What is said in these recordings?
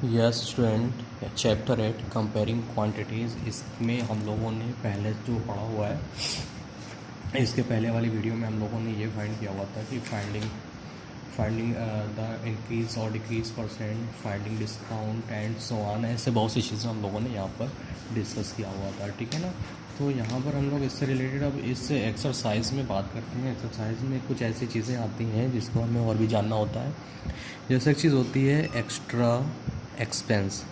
Yes student, chapter 8 comparing quantities, इसमें हम लोगों ने पहले जो पढ़ा हुआ है, इसके पहले वाली वीडियो में हम लोगों ने ये फाइंड किया हुआ था कि फाइंडिंग द इंक्रीज और decrease percent, finding discount and so on. ऐसे बहुत सी चीज़ें हम लोगों ने यहाँ पर डिस्कस किया हुआ था, ठीक है ना। तो यहाँ पर हम लोग इससे रिलेटेड अब इस एक्सरसाइज में बात करते हैं। एक्सरसाइज में कुछ ऐसी चीज़ें आती हैं जिसको हमें और भी जानना होता है। जैसे एक चीज़ होती है एक्स्ट्रा एक्सपेंस।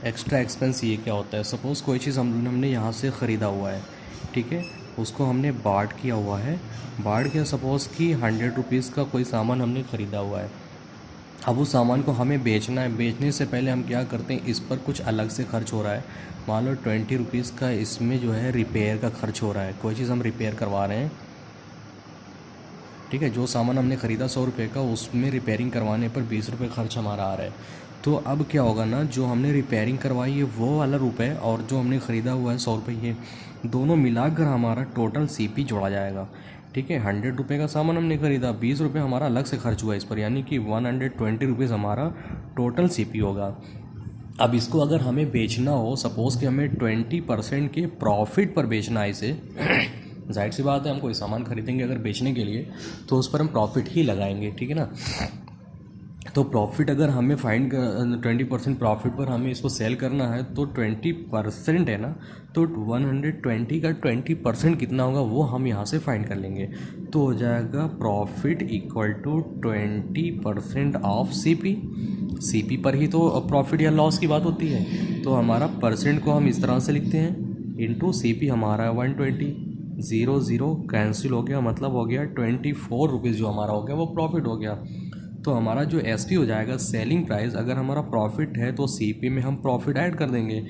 एक्स्ट्रा एक्सपेंस ये क्या होता है? सपोज़ कोई चीज़ हमने यहाँ से ख़रीदा हुआ है, ठीक है, उसको हमने बार्ट किया हुआ है। बार्ट किया, सपोज़ कि 100 रुपीज़ का कोई सामान हमने ख़रीदा हुआ है। अब उस सामान को हमें बेचना है। बेचने से पहले हम क्या करते हैं, इस पर कुछ अलग से खर्च हो रहा है। मान लो 20 रुपीज़ का इसमें जो है रिपेयर का खर्च हो रहा है। कोई चीज़ हम रिपेयर करवा रहे हैं, ठीक है। जो सामान हमने ख़रीदा 100 रुपये का, उसमें रिपेयरिंग करवाने पर 20 रुपये खर्च हमारा आ रहा है। तो अब क्या होगा ना, जो हमने रिपेयरिंग करवाई है वो वाला रुपये और जो हमने ख़रीदा हुआ है 100 रुपये, ये दोनों मिलाकर हमारा टोटल सीपी जोड़ा जाएगा, ठीक है। 100 रुपये का सामान हमने ख़रीदा, 20 रुपये हमारा अलग से खर्च हुआ इस पर, यानी कि 120 रुपीज़ हमारा टोटल सीपी होगा। अब इसको अगर हमें बेचना हो, सपोज़ कि हमें 20% के प्रॉफिट पर बेचना है इसे जाहिर सी बात है, हम कोई सामान खरीदेंगे अगर बेचने के लिए तो उस पर हम प्रॉफिट ही लगाएंगे, ठीक है ना। तो प्रॉफिट अगर हमें 20% प्रॉफिट पर हमें इसको सेल करना है तो 20% है ना, तो 120 का 20% कितना होगा वो हम यहाँ से फाइंड कर लेंगे। तो हो जाएगा profit equal to 20% of CP पर ही तो प्रॉफिट या लॉस की बात होती है। तो हमारा परसेंट को हम इस तरह से लिखते हैं, इंटू सीपी हमारा 120, 0 0 कैंसिल हो गया, मतलब हो गया 24 रुपीज़ जो हमारा हो गया वो प्रॉफिट हो गया। तो हमारा जो एसपी हो जाएगा, सेलिंग प्राइस, अगर हमारा प्रॉफिट है तो सीपी में हम प्रॉफिट ऐड कर देंगे।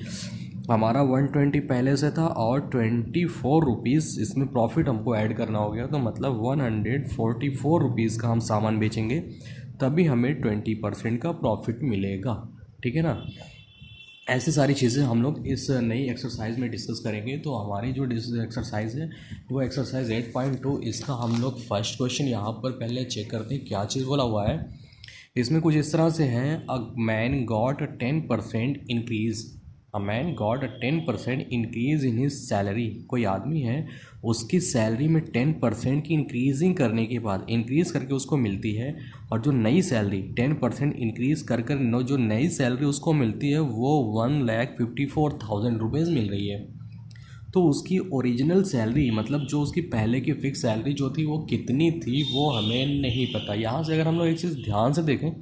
हमारा 120 पहले से था और 24 रुपीज़ इसमें प्रॉफिट हमको ऐड करना हो गया, तो मतलब 144 रुपीज़ का हम सामान बेचेंगे, तभी हमें 20% का प्रॉफिट मिलेगा, ठीक है ना। ऐसी सारी चीज़ें हम लोग इस नई एक्सरसाइज में डिस्कस करेंगे। तो हमारी जो एक्सरसाइज है वो एक्सरसाइज 8.2, इसका हम लोग फर्स्ट क्वेश्चन यहाँ पर पहले चेक करते हैं क्या चीज़ बोला हुआ है। इसमें कुछ इस तरह से है, a man got 10% increase, a man got 10% increase in his salary. कोई आदमी है, उसकी सैलरी में 10% की इंक्रीजिंग करने के बाद, इंक्रीज़ करके उसको मिलती है, और जो नई सैलरी 10% इंक्रीज़ कर जो नई सैलरी उसको मिलती है वो 1,54,000 रुपीज़ मिल रही है। तो उसकी ओरिजिनल सैलरी, मतलब जो उसकी पहले की फ़िक्स सैलरी जो थी वो कितनी थी वो हमें नहीं पता। यहाँ से अगर हम लोग एक चीज़ ध्यान से देखें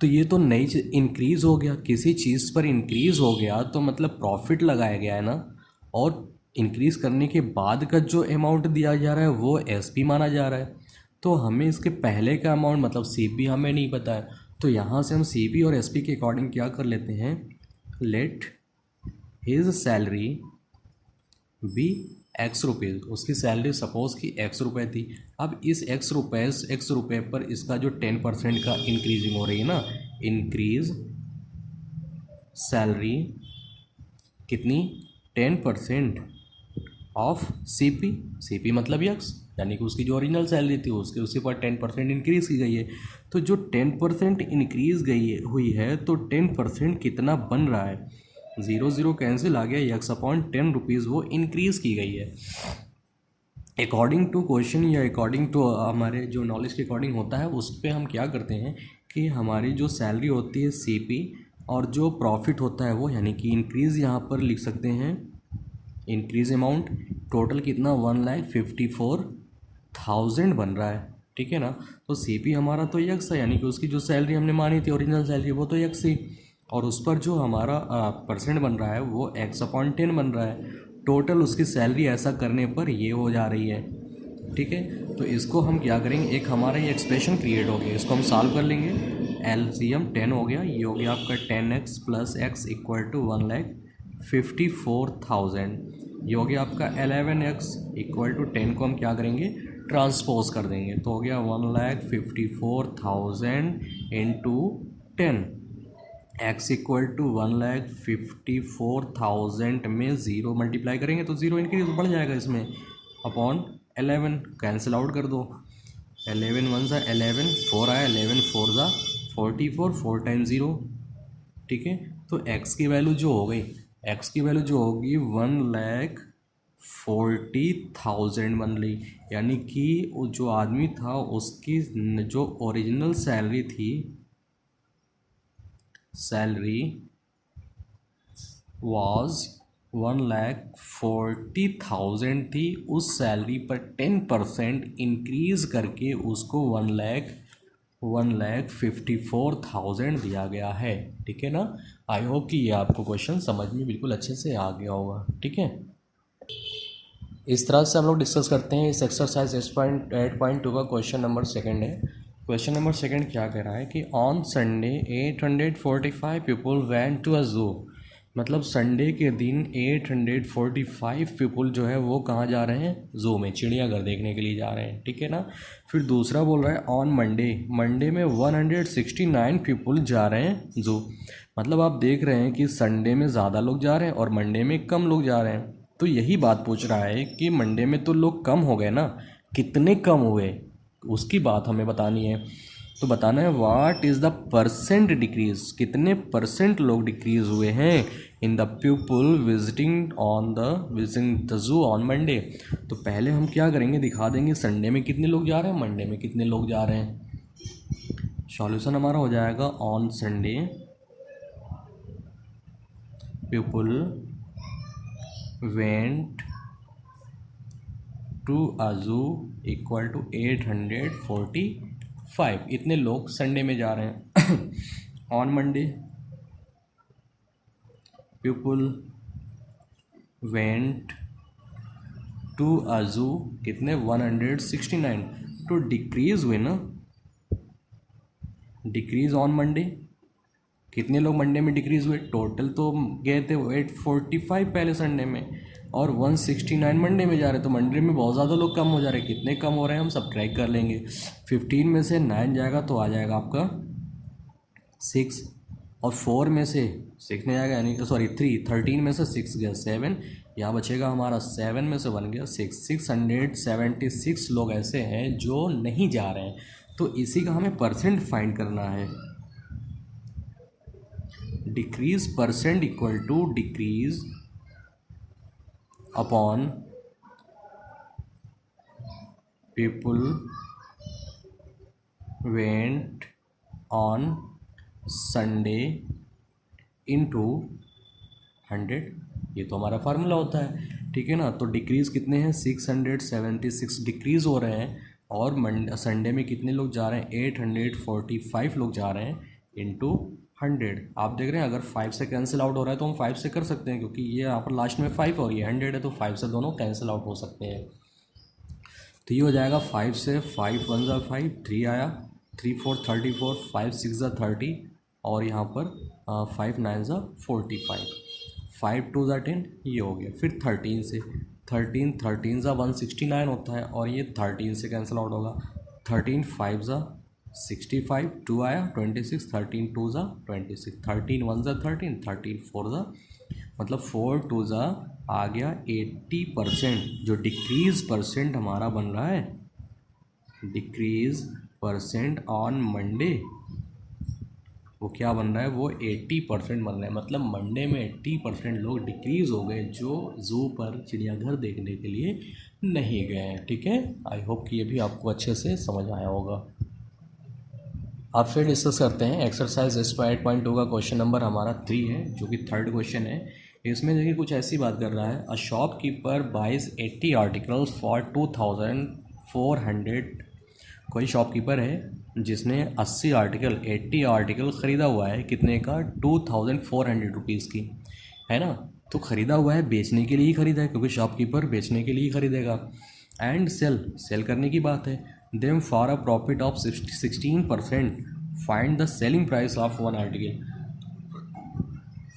तो ये तो नई चीज़ इंक्रीज़ हो गया, किसी चीज़ पर इंक्रीज़ हो गया तो मतलब प्रॉफिट लगाया गया है ना, और इंक्रीज़ करने के बाद का जो अमाउंट दिया जा रहा है वो एसपी माना जा रहा है। तो हमें इसके पहले का अमाउंट मतलब सीपी हमें नहीं पता है। तो यहाँ से हम सीपी और एसपी के अकॉर्डिंग क्या कर लेते हैं, let his salary be X rupees. उसकी सैलरी सपोज़ कि एक्स रुपये थी। अब इस एक्स रुपये पर इसका जो 10% का इंक्रीजिंग हो रही है ना, इंक्रीज सैलरी कितनी, 10% ऑफ सीपी मतलब यक्स, यानी कि उसकी जो ओरिजिनल सैलरी थी उसके उसी पर 10% इंक्रीज़ की गई है। तो जो 10% इंक्रीज़ हुई है तो 10% कितना बन रहा है, 0 0 कैंसिल आ गया, यक्स अपॉन 10 रुपीज़ वो इंक्रीज़ की गई है। अकॉर्डिंग टू क्वेश्चन या अकॉर्डिंग टू हमारे जो नॉलेज के अकॉर्डिंग होता है, उस पर हम क्या करते हैं कि हमारी जो सैलरी होती है सीपी और जो प्रॉफिट होता है वो, यानी कि इंक्रीज़ यहाँ पर लिख सकते हैं, इंक्रीज अमाउंट टोटल कितना 1,54,000 बन रहा है, ठीक है ना। तो सीपी हमारा तो यक्स है, यानी कि उसकी जो सैलरी हमने मानी थी ओरिजिनल सैलरी वो तो यक्स थी, और उस पर जो हमारा परसेंट बन रहा है वो एक्स अपॉन 10 बन रहा है। टोटल उसकी सैलरी ऐसा करने पर ये हो जा रही है, ठीक है। तो इसको हम क्या करेंगे, एक हमारा ये एक्सप्रेशन क्रिएट हो गया, इसको हम सॉल्व कर लेंगे। एलसीएम 10 हो गया, ये हो गया आपका 10x plus x equal to 1,54,000। ये हो गया आपका 11x इक्वल टू 10 को हम क्या करेंगे, ट्रांसपोज कर देंगे, तो हो गया 1,54,000 इंटू 10, x इक्वल टू 1,54,000 में 0 मल्टीप्लाई करेंगे तो 0 इंक्रीज बढ़ जाएगा इसमें, अपॉन 11 कैंसिल आउट कर दो, 11 1 ज़ा 11, 4 आया, 11 4 ज़ा 44 4 टाइम 0, ठीक है। तो x की वैल्यू जो हो गई, x की वैल्यू जो होगी 1,40,000 बन रही, यानी कि वो जो आदमी था उसकी जो ओरिजिनल सैलरी थी, सैलरी वाज 1,40,000 थी, उस सैलरी पर 10% इंक्रीज करके उसको 1,54,000 दिया गया है, ठीक है ना। आई होप कि ये आपको क्वेश्चन समझ में बिल्कुल अच्छे से आ गया होगा, ठीक है। इस तरह से हम लोग डिस्कस करते हैं इस एक्सरसाइज 8.2 का क्वेश्चन नंबर सेकंड है। क्वेश्चन नंबर सेकंड क्या कह रहा है कि on Sunday 845 people went to a zoo, मतलब संडे के दिन 845 पीपल जो है वो कहाँ जा रहे हैं, जू में, चिड़ियाघर देखने के लिए जा रहे हैं, ठीक है ना। फिर दूसरा बोल रहा है ऑन मंडे, मंडे में 169 पीपल जा रहे हैं जू, मतलब आप देख रहे हैं कि संडे में ज़्यादा लोग जा रहे हैं और मंडे में कम लोग जा रहे हैं। तो यही बात पूछ रहा है कि मंडे में तो लोग कम हो गए ना, कितने कम हुए उसकी बात हमें बतानी है। तो बताना है what is the percent decrease, कितने परसेंट लोग डिक्रीज हुए हैं in the people visiting the zoo on Monday. तो पहले हम क्या करेंगे, दिखा देंगे संडे में कितने लोग जा रहे हैं, मंडे में कितने लोग जा रहे हैं। सॉल्यूशन हमारा हो जाएगा on Sunday people went to a zoo equal to 845, इतने लोग संडे में जा रहे हैं। On Monday people went to a zoo कितने 169, तो डिक्रीज हुए ना, डिक्रीज ऑन मंडे, कितने लोग मंडे में डिक्रीज हुए, टोटल तो गए थे 845 पहले संडे में और 169 मंडे में जा रहे, तो मंडे में बहुत ज़्यादा लोग कम हो जा रहे हैं। कितने कम हो रहे हैं हम सब ट्रैक कर लेंगे। 15 में से 9 जाएगा तो आ जाएगा आपका 6, और 4 में से 6 नहीं जाएगा, यानी सॉरी 3, 13 में से 6 गया 7, यहाँ बचेगा हमारा 7 में से 1 गया 6, 676 लोग ऐसे हैं जो नहीं जा रहे हैं। तो इसी का हमें परसेंट फाइंड करना है। Decrease percent equal to decrease upon people went on Sunday into 100, ये तो हमारा फार्मूला होता है, ठीक है ना। तो डिक्रीज कितने हैं, 676 डिक्रीज हो रहे हैं, और संडे में कितने लोग जा रहे हैं, 845 लोग जा रहे हैं इनटू 100। आप देख रहे हैं अगर 5 से कैंसिल आउट हो रहा है तो हम 5 से कर सकते हैं, क्योंकि ये यहाँ पर लास्ट में 5 और ये 100 है, तो 5 से दोनों कैंसिल आउट हो सकते हैं। तो ये हो जाएगा 5 से 5 1 ज़ा 5, 3 आया, 3 4 34, 5 6 ज़ा 30, और यहाँ पर 5 9 ज़ा 45, 5 2 ज़ा 10, ये हो गया। फिर 13 से 13 ज़ा 169 होता है, और ये 13 से कैंसिल आउट होगा, 13 5 ज़ा 65, 2 आया 26, 13 2 ज़ा 26, 13 1 ज़ा 13, 13 4 ज़ा, मतलब 4 2 ज़ा आ गया 80%। जो डिक्रीज परसेंट हमारा बन रहा है, डिक्रीज परसेंट ऑन मंडे, वो क्या बन रहा है, वो 80% बन रहा है। मतलब मंडे में 80% लोग डिक्रीज हो गए जो जू पर चिड़ियाघर देखने के लिए नहीं गए, ठीक है। आई होप कि ये भी आपको अच्छे से समझ आया होगा। अब फिर डिस्कस करते हैं एक्सरसाइज 8.2 का क्वेश्चन नंबर हमारा 3 है, जो कि थर्ड क्वेश्चन है। इसमें देखिए कुछ ऐसी बात कर रहा है, a shopkeeper buys 80 articles for 2400। कोई शॉपकीपर है जिसने 80 आर्टिकल ख़रीदा हुआ है, कितने का, 2400 रुपीज़ की, है ना। तो ख़रीदा हुआ है, बेचने के लिए ही ख़रीदा है, क्योंकि शॉपकीपर बेचने के लिए ही ख़रीदेगा। एंड सेल करने की बात है, them for a profit of 16%, find the selling price of one article.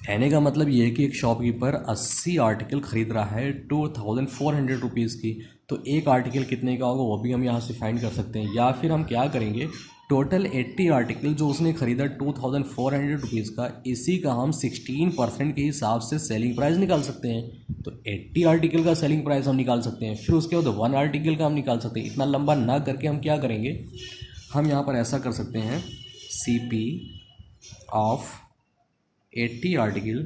कहने का मतलब ये है कि एक शॉपकीपर 80 आर्टिकल ख़रीद रहा है 2400 रुपीज़ की, तो एक आर्टिकल कितने का होगा वो भी हम यहाँ से फाइंड कर सकते हैं। या फिर हम क्या करेंगे, टोटल 80 आर्टिकल जो उसने ख़रीदा 2400 रुपीज़ का, इसी का हम 16% के हिसाब से सेलिंग प्राइस निकाल सकते हैं। तो 80 आर्टिकल का सेलिंग प्राइस हम निकाल सकते हैं, फिर उसके बाद 1 आर्टिकल का हम निकाल सकते हैं। इतना लंबा ना करके हम क्या करेंगे, हम यहाँ पर ऐसा कर सकते हैं, CP of 80 आर्टिकल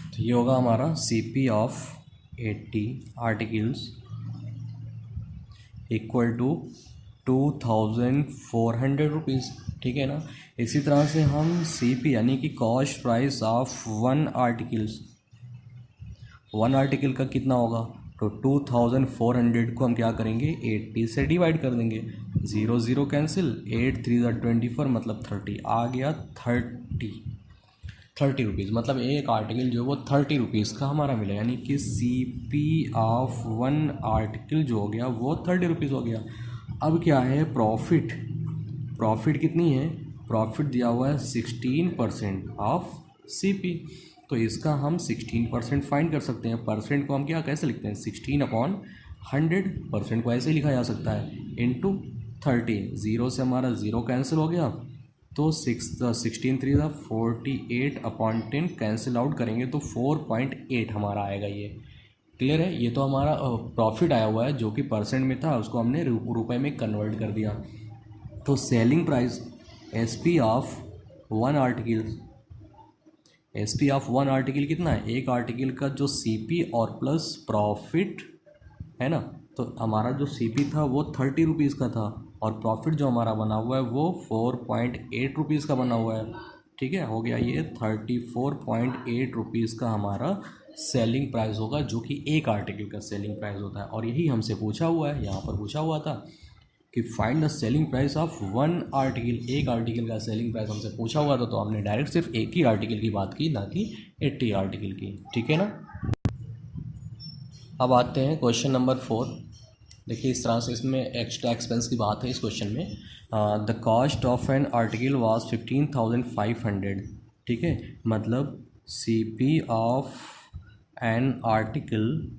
तो ये होगा हमारा CP of 80 articles equal to 2400 rupees. ठीक है ना। इसी तरह से हम CP यानी कि cost price of one article का कितना होगा, तो 2400 को हम क्या करेंगे 80 से डिवाइड कर देंगे, 0 0 कैंसिल, 8 3 24 मतलब 30 आ गया, 30 रुपीज़। मतलब एक आर्टिकल जो वो 30 रुपीज़ का हमारा मिला, यानी कि CP ऑफ वन आर्टिकल जो हो गया वो 30 रुपीज़ हो गया। अब क्या है प्रॉफिट कितनी है, प्रॉफिट दिया हुआ है 16% ऑफ CP, तो इसका हम 16% फाइंड कर सकते हैं। परसेंट को हम क्या कैसे लिखते हैं, 16/100, परसेंट को ऐसे लिखा जा सकता है इंटू 30, 0 से हमारा 0 कैंसिल हो गया, तो 16 3 48/10 कैंसिल आउट करेंगे तो 4.8 हमारा आएगा। ये क्लियर है। ये तो हमारा प्रॉफिट आया हुआ है जो कि परसेंट में था, उसको हमने रुपए में कन्वर्ट कर दिया। तो selling price SP of one article कितना है, एक आर्टिकल का जो CP और प्लस प्रॉफिट है ना, तो हमारा जो CP था वो 30 रुपीज़ का था और प्रॉफिट जो हमारा बना हुआ है वो 4.8 रुपीज़ का बना हुआ है। ठीक है, हो गया ये 34.8 रुपीज़ का हमारा सेलिंग प्राइस होगा, जो कि एक आर्टिकल का सेलिंग प्राइस होता है। और यही हमसे पूछा हुआ है, यहाँ पर पूछा हुआ था कि find the selling price of one article, एक आर्टिकल का सेलिंग प्राइस हमसे पूछा हुआ था, तो हमने डायरेक्ट सिर्फ एक ही आर्टिकल की बात की, ना कि 80 आर्टिकल की। ठीक है ना। अब आते हैं क्वेश्चन नंबर 4। देखिए इस तरह से इसमें एक्स्ट्रा एक्सपेंस की बात है इस क्वेश्चन में। The cost of an article was 15,500। ठीक है, मतलब CP of an article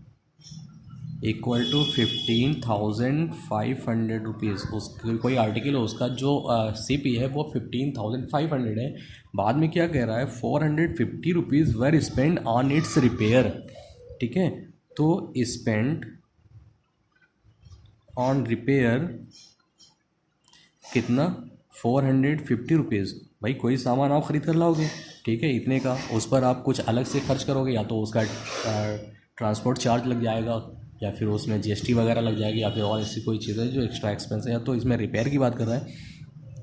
equal to 15,500 rupees. उस कोई आर्टिकल है उसका जो CP है वो 15,500 है। बाद में क्या कह रहा है, 450 rupees were spend on it's repair. ठीक है, तो स्पेंड ऑन रिपेयर कितना, 450 रुपीज़। भाई कोई सामान आप ख़रीद कर लाओगे, ठीक है, इतने का, उस पर आप कुछ अलग से खर्च करोगे, या तो उसका ट्रांसपोर्ट चार्ज लग जाएगा, या फिर उसमें GST वगैरह लग जाएगी, या फिर और ऐसी कोई चीज़ है जो एक्स्ट्रा एक्सपेंस है। या तो इसमें रिपेयर की बात कर रहा है,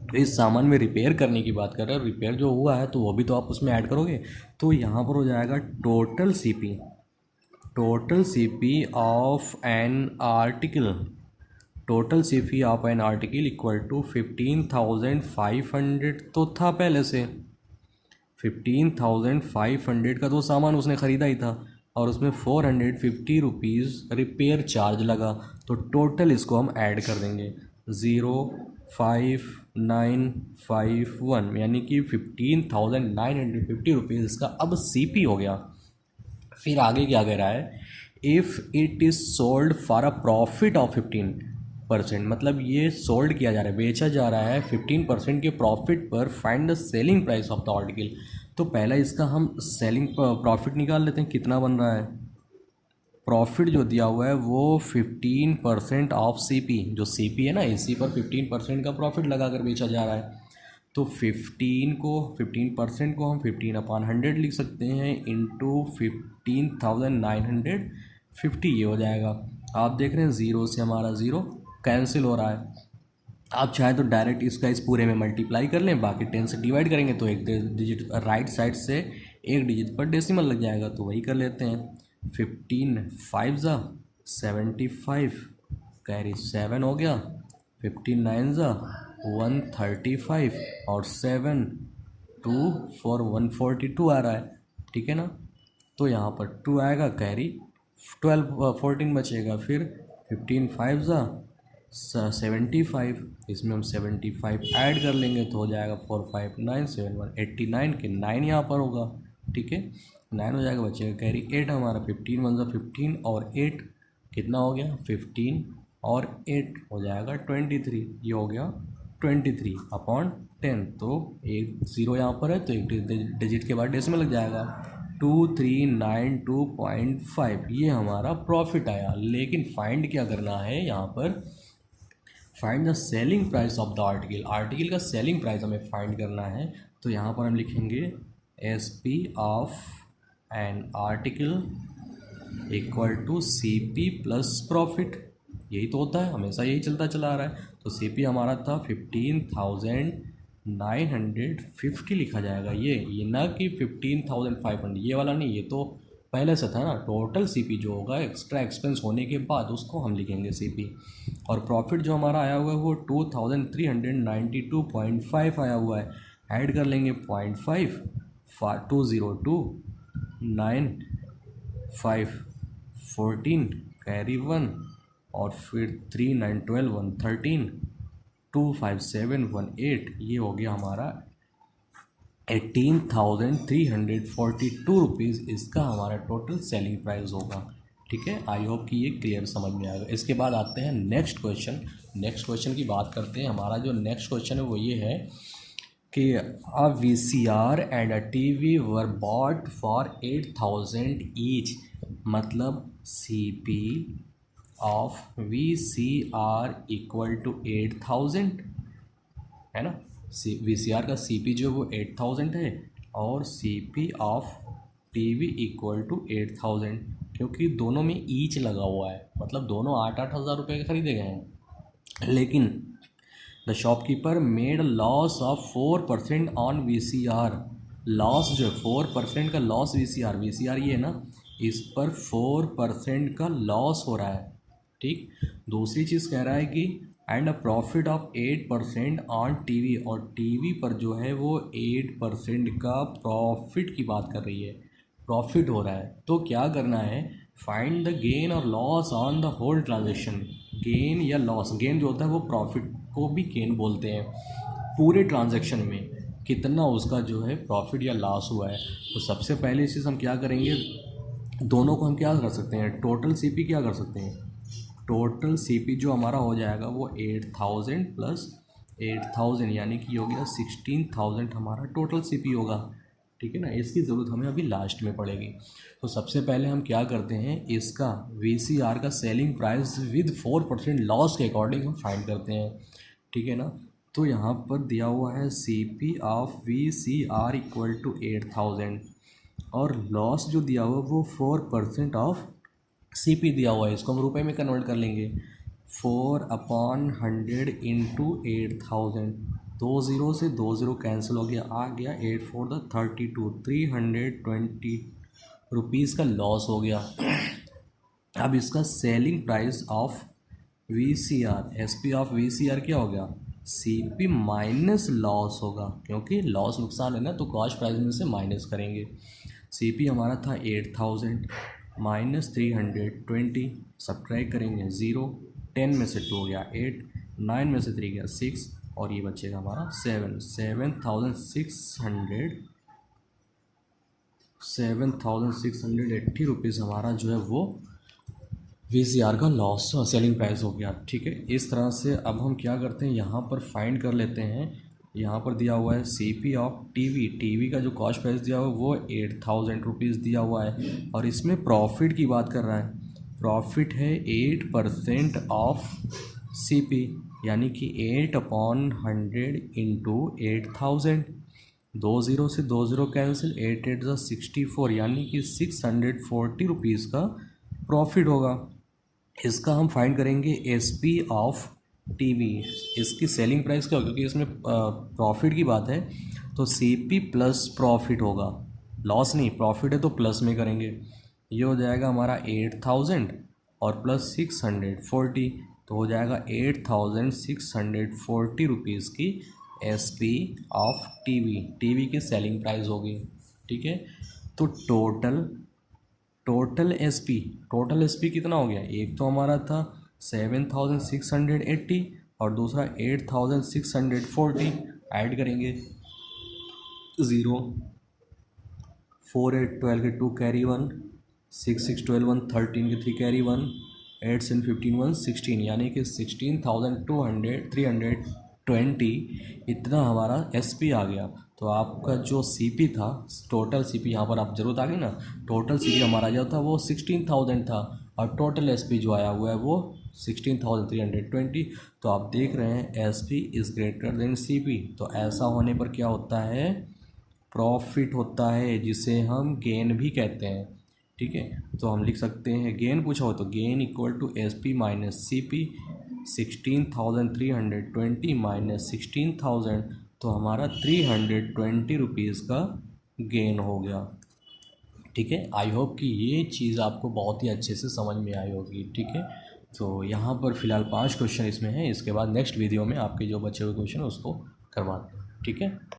तो इस सामान में रिपेयर करने की बात कर रहा है, रिपेयर जो हुआ है तो वो भी तो आप उसमें ऐड करोगे। तो यहाँ पर हो जाएगा total CP of an article, total CP of an article equal to 15,500 तो था पहले से, 15,500 का तो सामान उसने ख़रीदा ही था, और उसमें 450 रुपीज़ रिपेयर चार्ज लगा, तो टोटल इसको हम ऐड कर देंगे 05951, यानी कि 15,950 रुपीज़ इसका अब CP हो गया। फिर आगे क्या कह रहा है, if it is sold for a profit of 15%, मतलब ये सोल्ड किया जा रहा है, बेचा जा रहा है 15% के प्रॉफिट पर, find the selling price of the article. तो पहला इसका हम सेलिंग प्रॉफिट निकाल लेते हैं, कितना बन रहा है, प्रॉफिट जो दिया हुआ है वो 15% ऑफ CP, जो CP है ना, इसी पर 15% का प्रॉफिट लगा कर बेचा जा रहा है। तो 15% को हम 15/100 लिख सकते हैं, इंटू 15,950, ये हो जाएगा। आप देख रहे हैं 0 से हमारा 0 कैंसिल हो रहा है। आप चाहे तो डायरेक्ट इसका इस पूरे में मल्टीप्लाई कर लें, बाकी 10 से डिवाइड करेंगे तो एक डिजिट राइट साइड से एक डिजिट पर डेसिमल लग जाएगा, तो वही कर लेते हैं। 15 5 75, कैरी 7 हो गया, 15 9 135, और 7 2 4 142 आ रहा है। ठीक है ना, तो यहाँ पर 2 आएगा, कैरी 14 बचेगा, फिर 15 5 75, इसमें हम 75 ऐड कर लेंगे तो हो जाएगा 4 5 9 7 1 89 के 9 यहाँ पर होगा। ठीक है, 9 हो जाएगा, बचेगा कैरी 8 हमारा, 15 1 15 और 8 कितना हो गया, 15 और 8 हो जाएगा 23, ये हो गया 23/10। तो एक 0 यहाँ पर है तो एक डिजिट के बाद डेसिमल लग जाएगा, 2392.5 ये हमारा प्रॉफिट आया। लेकिन फाइंड क्या करना है यहाँ पर, find the selling price of the article, article का सेलिंग प्राइस हमें फाइंड करना है। तो यहाँ पर हम लिखेंगे S P of an article equal to C P plus profit. यही तो होता है, हमेशा यही चलता चला आ रहा है। तो सी पी हमारा था 15,950 लिखा जाएगा, ये ना कि 15,500, ये वाला नहीं, ये तो पहले से था ना। टोटल सीपी जो होगा एक्स्ट्रा एक्सपेंस होने के बाद उसको हम लिखेंगे सीपी। और प्रॉफिट जो हमारा आया हुआ है वो 2392.5 आया हुआ है। ऐड कर लेंगे 0.5 202 9 5 14 कैरी 1 और फिर 3 9 12 113 2 5 7 1 8, ये हो गया हमारा 18,342 रुपीज़ इसका हमारा टोटल सेलिंग प्राइस होगा। ठीक है, आई होप कि ये क्लियर समझ में आएगा। इसके बाद आते हैं नेक्स्ट क्वेश्चन। नेक्स्ट क्वेश्चन की बात करते हैं। हमारा जो नेक्स्ट क्वेश्चन है वो ये है कि a VCR and a TV were bought for 8,000 each, मतलब CP of VCR equal to 8,000 है ना। VCR का CP जो वो 8,000 है और CP of TV equal to 8,000, क्योंकि दोनों में ईच लगा हुआ है, मतलब दोनों 8-8 हज़ार रुपये के खरीदे गए हैं। लेकिन the shopkeeper made loss of 4% on VCR, loss जो 4% का लॉस VCR ये है ना, इस पर 4% का लॉस हो रहा है। ठीक, दूसरी चीज़ कह रहा है कि and a profit of 8% on TV, और TV पर जो है वो 8% का प्रॉफिट की बात कर रही है, प्रॉफिट हो रहा है। तो क्या करना है, फाइंड द गेन और loss on the whole transaction. Gain या लॉस, गेन जो होता है वो प्रॉफिट को भी गेन बोलते हैं, पूरे ट्रांजेक्शन में कितना उसका जो है प्रॉफिट या लॉस हुआ है। तो सबसे पहले चीज़ हम क्या करेंगे, दोनों को हम क्या कर सकते हैं, टोटल CP क्या कर सकते हैं, टोटल CP जो हमारा हो जाएगा वो 8,000 प्लस 8,000 यानी कि हो गया 16,000 हमारा टोटल CP होगा। ठीक है ना, इसकी ज़रूरत हमें अभी लास्ट में पड़ेगी। तो सबसे पहले हम क्या करते हैं, इसका VCR का सेलिंग प्राइस विद 4% लॉस के अकॉर्डिंग हम फाइंड करते हैं। ठीक है ना, तो यहाँ पर दिया हुआ है CP of VCR equal to 8,000 और लॉस जो दिया हुआ वो 4% ऑफ CP दिया हुआ है। इसको हम रुपए में कन्वर्ट कर लेंगे, 4/100 इंटू 8,000, 2 ज़ीरो से 2 ज़ीरो कैंसिल हो गया, आ गया 8 4 32, 320 रुपीज़ का लॉस हो गया। अब इसका selling price of VCR, SP of VCR क्या हो गया, CP माइनस लॉस होगा, क्योंकि लॉस नुकसान है ना, तो कॉस्ट प्राइस में से माइनस करेंगे। CP हमारा था 8,000 माइनस 320, सब्ट्रैक्ट करेंगे 0, 10 में से 2 गया 8, 9 में से 3 गया 6 और ये बचेगा हमारा 7,680 रुपीज़ हमारा जो है वो VCR का लॉस सेलिंग प्राइस हो गया। ठीक है, इस तरह से अब हम क्या करते हैं, यहाँ पर फाइंड कर लेते हैं। यहाँ पर दिया हुआ है CP ऑफ TV का जो कॉस्ट प्राइस दिया हुआ है वो 8,000 रुपीज़ दिया हुआ है और इसमें प्रॉफिट की बात कर रहा है। प्रॉफिट है 8% ऑफ CP यानी कि 8/100 इंटू 8,000, 2 ज़ीरो से 2 ज़ीरो कैंसिल, 8 8 64 यानी कि 640 रुपीज़ का प्रॉफिट होगा। इसका हम फाइंड करेंगे SP ऑफ TV, इसकी सेलिंग प्राइस क्या होगा, क्योंकि इसमें प्रॉफिट की बात है तो CP प्लस प्रॉफिट होगा, लॉस नहीं, प्रॉफिट है तो प्लस में करेंगे। ये हो जाएगा हमारा 8,000 और प्लस 640, तो हो जाएगा 8,640 रुपीज़ की SP ऑफ TV की सेलिंग प्राइस होगी। ठीक है, तो टोटल SP कितना हो गया, एक तो हमारा था 7,680 और दूसरा 8,640, ऐड करेंगे 0, 4 8 12 के 2 कैरी 1, 6 6 12 1 13 के 3 कैरी 1, 8 7 15 1 16 यानी कि 16,300 20 इतना हमारा SP आ गया। तो आपका जो CP था, टोटल CP यहाँ पर आप जरूरत आ गई ना, टोटल CP हमारा जो था वो 16,000 था और टोटल SP जो आया हुआ है वो 16,320। तो आप देख रहे हैं SP is greater than CP। तो ऐसा होने पर क्या होता है, प्रॉफिट होता है, जिसे हम गेन भी कहते हैं। ठीक है, तो हम लिख सकते हैं गेन पूछा हो तो gain equal to SP minus CP, 16,320 minus 16,000, तो हमारा 320 रुपीज़ का गेन हो गया। ठीक है, आई होप कि ये चीज़ आपको बहुत ही अच्छे से समझ में आई होगी। ठीक है, तो यहाँ पर फ़िलहाल 5 क्वेश्चन इसमें हैं, इसके बाद नेक्स्ट वीडियो में आपके जो बचे हुए क्वेश्चन उसको करवाते हैं। ठीक है।